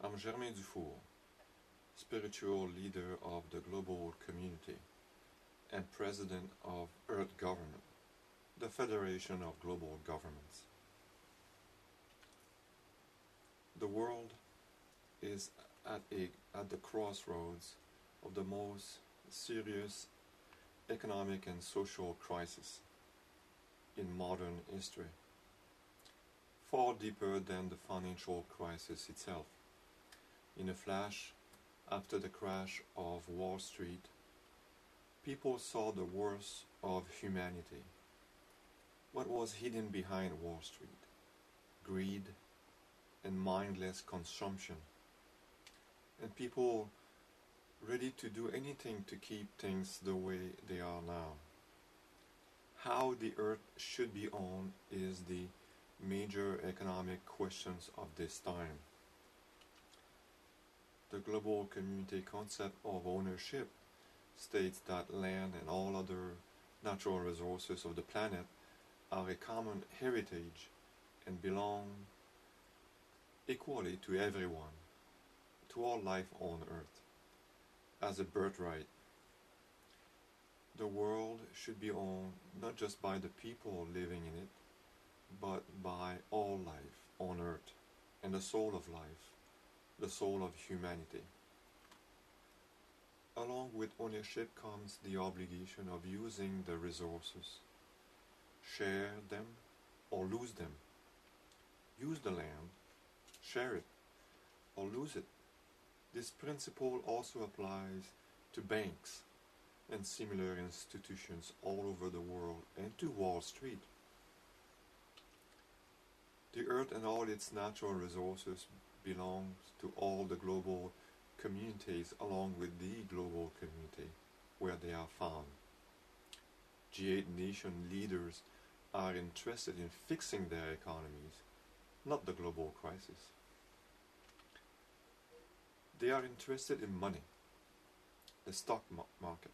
I'm Germain Dufour, spiritual leader of the global community and president of Earth Government, the Federation of Global Governments. The world is at the crossroads of the most serious economic and social crisis in modern history, far deeper than the financial crisis itself. In a flash, after the crash of Wall Street, people saw the worst of humanity. What was hidden behind Wall Street? Greed and mindless consumption, and people ready to do anything to keep things the way they are now. How the earth should be owned is the major economic questions of this time. The global community concept of ownership states that land and all other natural resources of the planet are a common heritage and belong equally to everyone, to all life on earth, as a birthright. The world should be owned not just by the people living in it, but by all life on earth, and the soul of life, the soul of humanity. Along with ownership comes the obligation of using the resources. Share them or lose them. Use the land, share it, or lose it. This principle also applies to banks and similar institutions all over the world and to Wall Street. The earth and all its natural resources belongs to all the global communities along with the global community where they are found. G8 nation leaders are interested in fixing their economies, not the global crisis. They are interested in money, the stock market,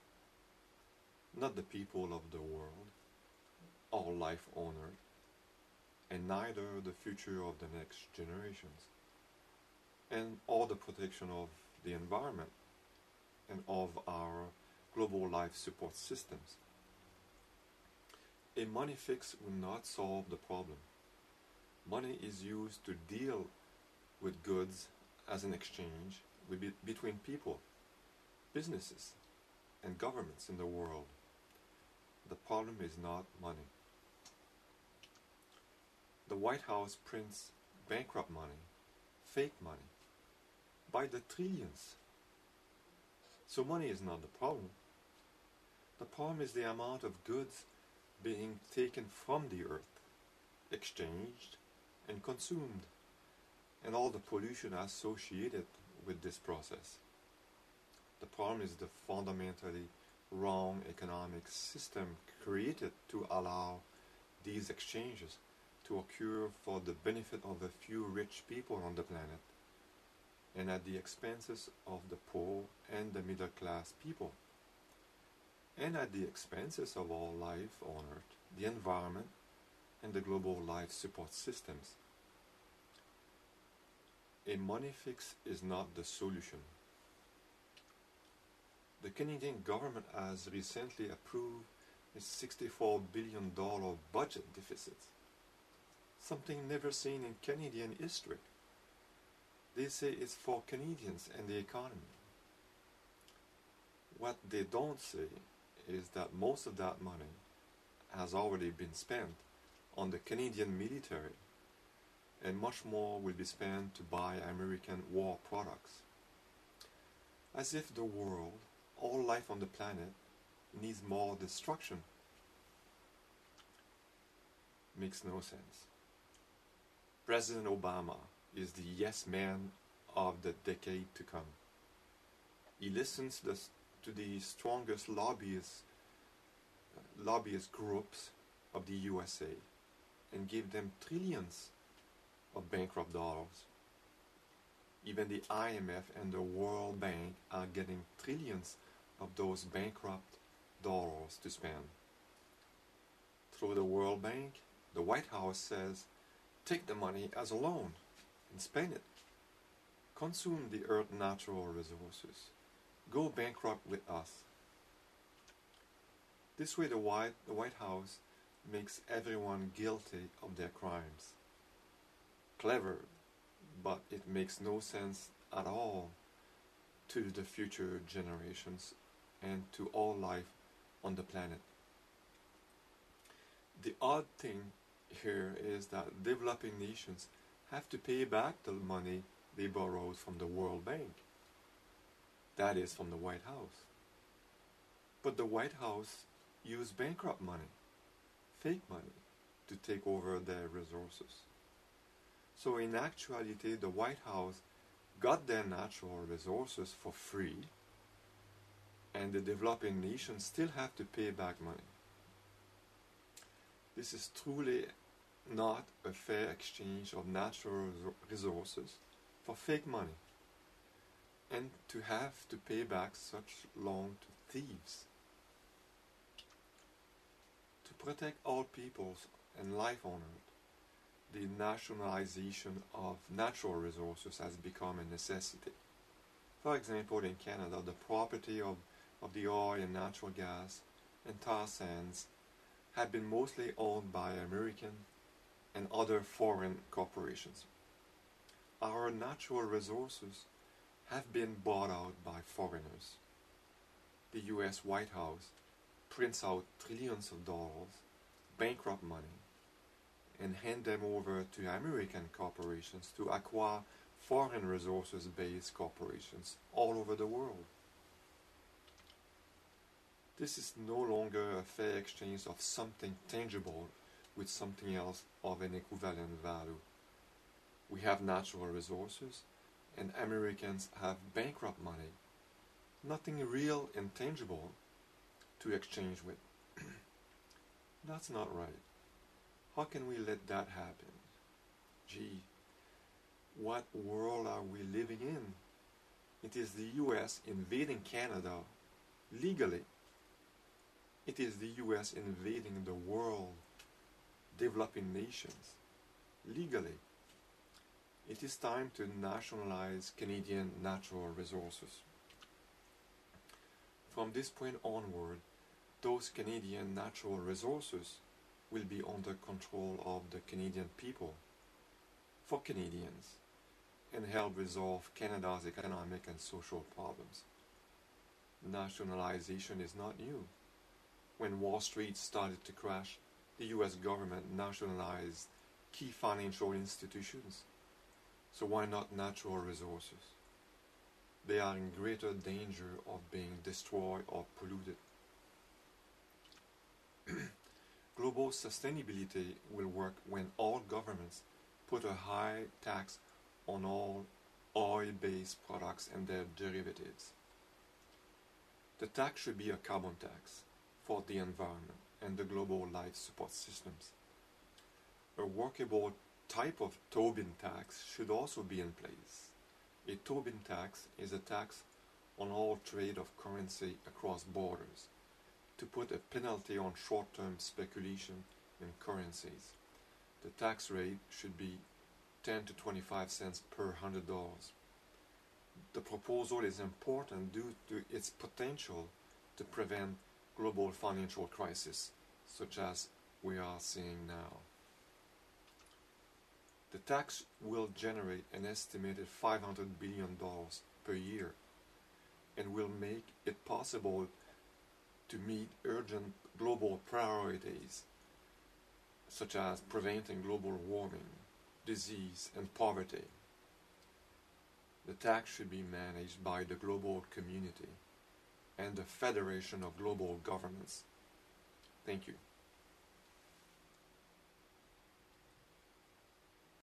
not the people of the world, all life on earth, and neither the future of the next generations, and or the protection of the environment and of our global life support systems. A money fix will not solve the problem. Money is used to deal with goods as an exchange between people, businesses, and governments in the world. The problem is not money. The White House prints bankrupt money, fake money, by the trillions. So money is not the problem. The problem is the amount of goods being taken from the earth, exchanged and consumed, and all the pollution associated with this process. The problem is the fundamentally wrong economic system created to allow these exchanges to occur for the benefit of a few rich people on the planet, and at the expenses of the poor and the middle class people, and at the expenses of all life on earth, the environment, and the global life support systems. A money fix is not the solution. The Canadian government has recently approved a $64 billion budget deficit, something never seen in Canadian history. They say it's for Canadians and the economy. What they don't say is that most of that money has already been spent on the Canadian military, and much more will be spent to buy American war products. As if the world, all life on the planet, needs more destruction. Makes no sense. President Obama is the yes man of the decade to come. He listens to the strongest lobbyist groups of the USA and give them trillions of bankrupt dollars. Even the IMF and the World Bank are getting trillions of those bankrupt dollars to spend. Through the World Bank, the White House says, take the money as a loan and spend it. consume the Earth's natural resources, go bankrupt with us. This way the White House makes everyone guilty of their crimes. Clever, but it makes no sense at all to the future generations and to all life on the planet. The odd thing here is that developing nations have to pay back the money they borrowed from the World Bank. That is, from the White House. But the White House used bankrupt money, fake money, to take over their resources. So in actuality, the White House got their natural resources for free, and the developing nations still have to pay back money. This is truly not a fair exchange of natural resources for fake money, and to have to pay back such long to thieves. To protect all peoples and life on Earth, the nationalization of natural resources has become a necessity. For example, in Canada, the property of the oil and natural gas and tar sands have been mostly owned by American and other foreign corporations. Our natural resources have been bought out by foreigners. The US White House prints out trillions of dollars, bankrupt money, and hand them over to American corporations to acquire foreign resources-based corporations all over the world. This is no longer a fair exchange of something tangible with something else of an equivalent value. We have natural resources, and Americans have bankrupt money, nothing real and tangible to exchange with. That's not right. How can we let that happen? Gee, what world are we living in? It is the US invading Canada legally. It is the US invading the world, developing nations, legally. It is time to nationalize Canadian natural resources. From this point onward, those Canadian natural resources will be under control of the Canadian people, for Canadians, and help resolve Canada's economic and social problems. Nationalization is not new. When Wall Street started to crash, the US government nationalized key financial institutions. So why not natural resources? They are in greater danger of being destroyed or polluted. Global sustainability will work when all governments put a high tax on all oil-based products and their derivatives. The tax should be a carbon tax for the environment and the global life support systems. A workable type of Tobin tax should also be in place. A Tobin tax is a tax on all trade of currency across borders, to put a penalty on short-term speculation in currencies. The tax rate should be 10 to 25 cents per $100. The proposal is important due to its potential to prevent global financial crisis, such as we are seeing now. The tax will generate an estimated $500 billion per year and will make it possible to meet urgent global priorities, such as preventing global warming, disease, and poverty. The tax should be managed by the global community and the Federation of Global Governments. Thank you.